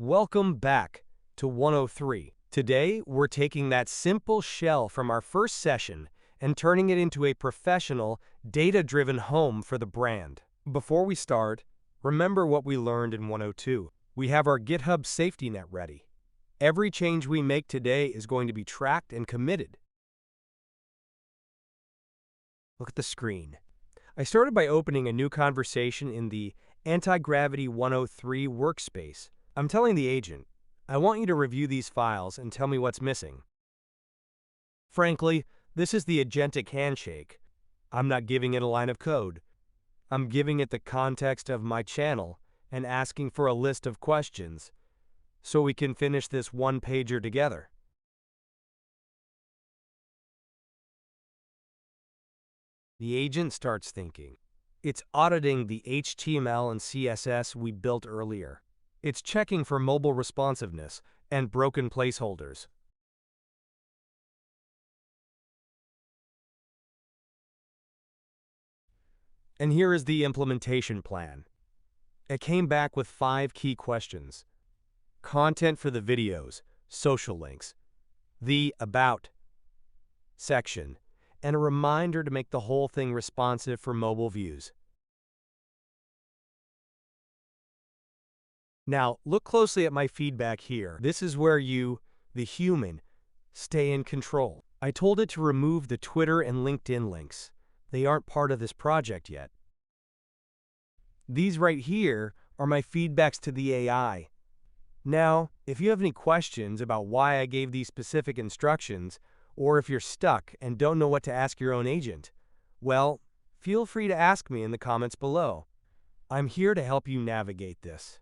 Welcome back to 103. Today, we're taking that simple shell from our first session and turning it into a professional, data-driven home for the brand. Before we start, remember what we learned in 102. We have our GitHub safety net ready. Every change we make today is going to be tracked and committed. Look at the screen. I started by opening a new conversation in the Antigravity 103 workspace. I'm telling the agent, I want you to review these files and tell me what's missing. Frankly, this is the Agentic Handshake. I'm not giving it a line of code. I'm giving it the context of my channel and asking for a list of questions so we can finish this one-pager together. The agent starts thinking. It's auditing the HTML and CSS we built earlier. It's checking for mobile responsiveness and broken placeholders. And here is the implementation plan. It came back with 5 key questions. Content for the videos, social links, the About section, and a reminder to make the whole thing responsive for mobile views. Now, look closely at my feedback here. This is where you, the human, stay in control. I told it to remove the Twitter and LinkedIn links. They aren't part of this project yet. These right here are my feedbacks to the AI. Now, if you have any questions about why I gave these specific instructions, or if you're stuck and don't know what to ask your own agent, well, feel free to ask me in the comments below. I'm here to help you navigate this.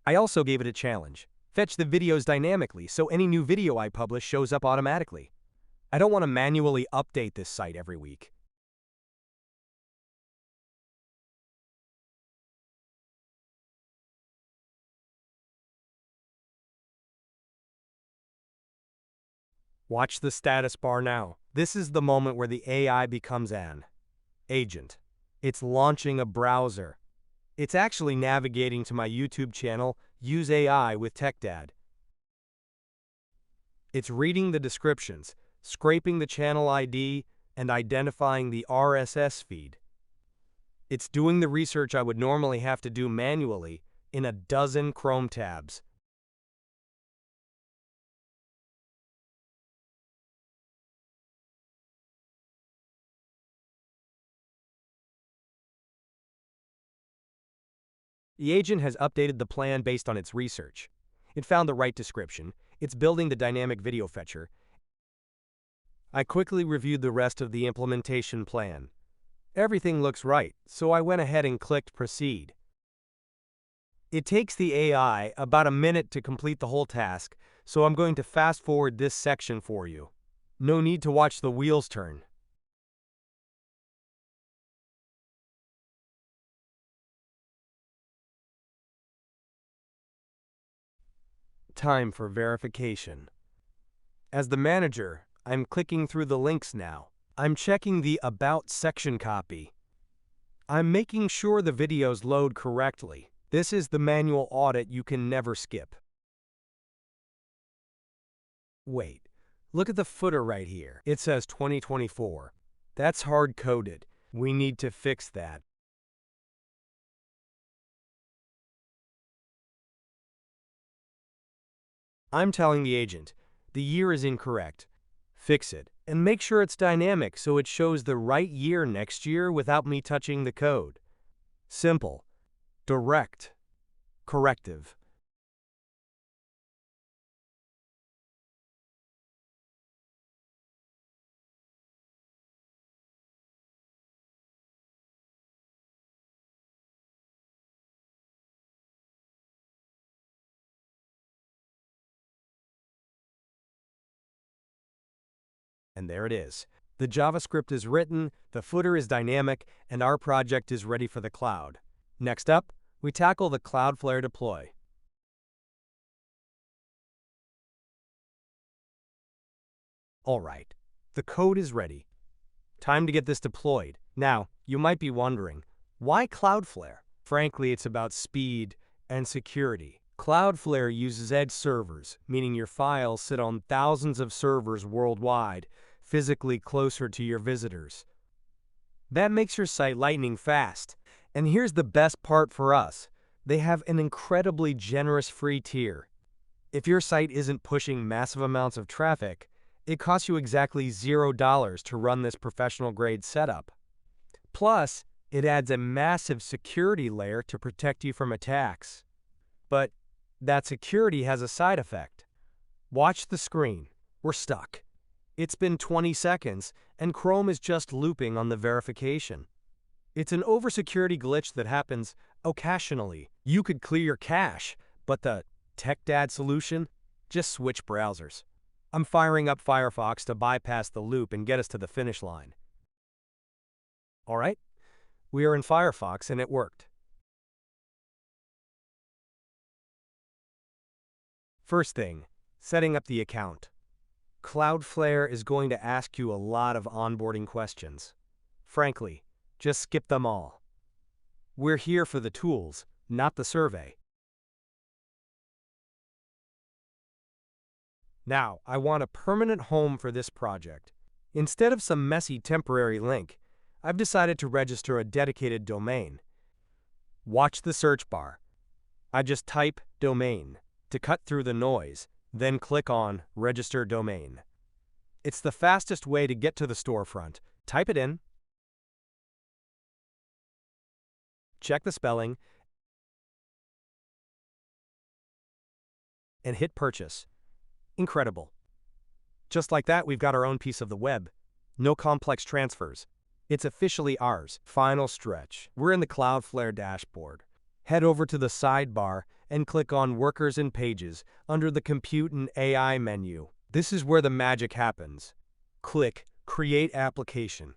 I also gave it a challenge. Fetch the videos dynamically so any new video I publish shows up automatically. I don't want to manually update this site every week. Watch the status bar now. This is the moment where the AI becomes an agent. It's launching a browser. It's actually navigating to my YouTube channel, Use AI with TechDad. It's reading the descriptions, scraping the channel ID, and identifying the RSS feed. It's doing the research I would normally have to do manually in a dozen Chrome tabs. The agent has updated the plan based on its research. It found the right description. It's building the dynamic video fetcher. I quickly reviewed the rest of the implementation plan. Everything looks right, so I went ahead and clicked Proceed. It takes the AI about a minute to complete the whole task, so I'm going to fast forward this section for you. No need to watch the wheels turn. Time for verification. As the manager, I'm clicking through the links now. I'm checking the About section copy. I'm making sure the videos load correctly. This is the manual audit you can never skip. Wait, look at the footer right here. It says 2024. That's hard-coded. We need to fix that. I'm telling the agent, the year is incorrect. Fix it, and make sure it's dynamic so it shows the right year next year without me touching the code. Simple. Direct. Corrective. And there it is. The JavaScript is written, the footer is dynamic, and our project is ready for the cloud. Next up, we tackle the Cloudflare deploy. All right, the code is ready. Time to get this deployed. Now, you might be wondering, why Cloudflare? Frankly, it's about speed and security. Cloudflare uses edge servers, meaning your files sit on thousands of servers worldwide, physically closer to your visitors. That makes your site lightning fast. And here's the best part for us. They have an incredibly generous free tier. If your site isn't pushing massive amounts of traffic, it costs you exactly $0 to run this professional-grade setup. Plus, it adds a massive security layer to protect you from attacks. But that security has a side effect. Watch the screen. We're stuck. It's been 20 seconds, and Chrome is just looping on the verification. It's an oversecurity glitch that happens occasionally. You could clear your cache, but the TechDad solution? Just switch browsers. I'm firing up Firefox to bypass the loop and get us to the finish line. All right, we are in Firefox and it worked. First thing, setting up the account. Cloudflare is going to ask you a lot of onboarding questions. Frankly, just skip them all. We're here for the tools, not the survey. Now, I want a permanent home for this project. Instead of some messy temporary link, I've decided to register a dedicated domain. Watch the search bar. I just type domain to cut through the noise, then click on Register Domain. It's the fastest way to get to the storefront. Type it in, check the spelling, and hit Purchase. Incredible. Just like that, we've got our own piece of the web. No complex transfers. It's officially ours. Final stretch. We're in the Cloudflare dashboard. Head over to the sidebar and click on Workers and Pages under the Compute and AI menu. This is where the magic happens. Click Create Application.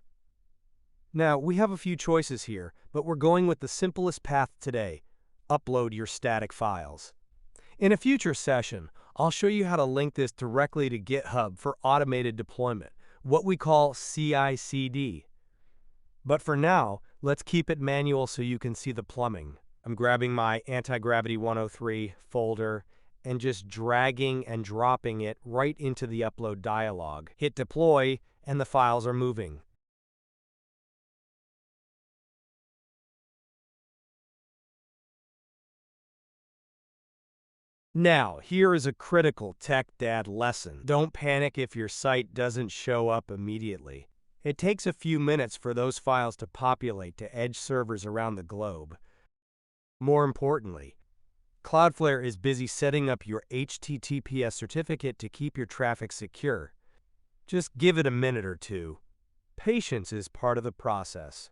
Now, we have a few choices here, but we're going with the simplest path today. Upload your static files. In a future session, I'll show you how to link this directly to GitHub for automated deployment, what we call CI/CD. But for now, let's keep it manual so you can see the plumbing. I'm grabbing my Antigravity 103 folder and just dragging and dropping it right into the upload dialog. Hit deploy, and the files are moving. Now, here is a critical TechDad lesson. Don't panic if your site doesn't show up immediately. It takes a few minutes for those files to populate to edge servers around the globe. More importantly, Cloudflare is busy setting up your HTTPS certificate to keep your traffic secure. Just give it a minute or two. Patience is part of the process.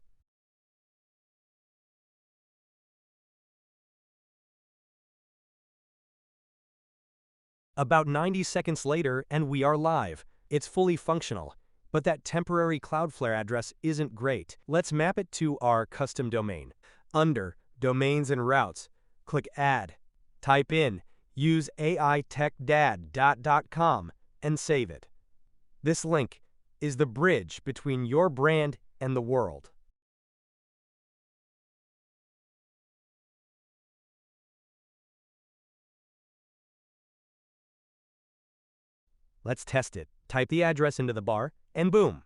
About 90 seconds later, and we are live. It's fully functional. But that temporary Cloudflare address isn't great. Let's map it to our custom domain. Under Domains and Routes, click Add. Type in useaitechdad.com and save it. This link is the bridge between your brand and the world. Let's test it. Type the address into the bar, and boom!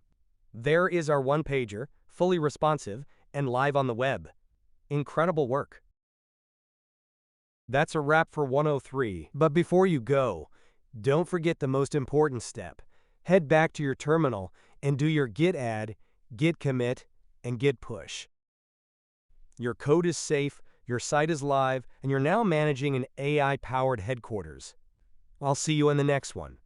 There is our one-pager, fully responsive, and live on the web. Incredible work. That's a wrap for 103. But before you go, don't forget the most important step. Head back to your terminal and do your git add, git commit, and git push. Your code is safe, your site is live, and you're now managing an AI-powered headquarters. I'll see you in the next one.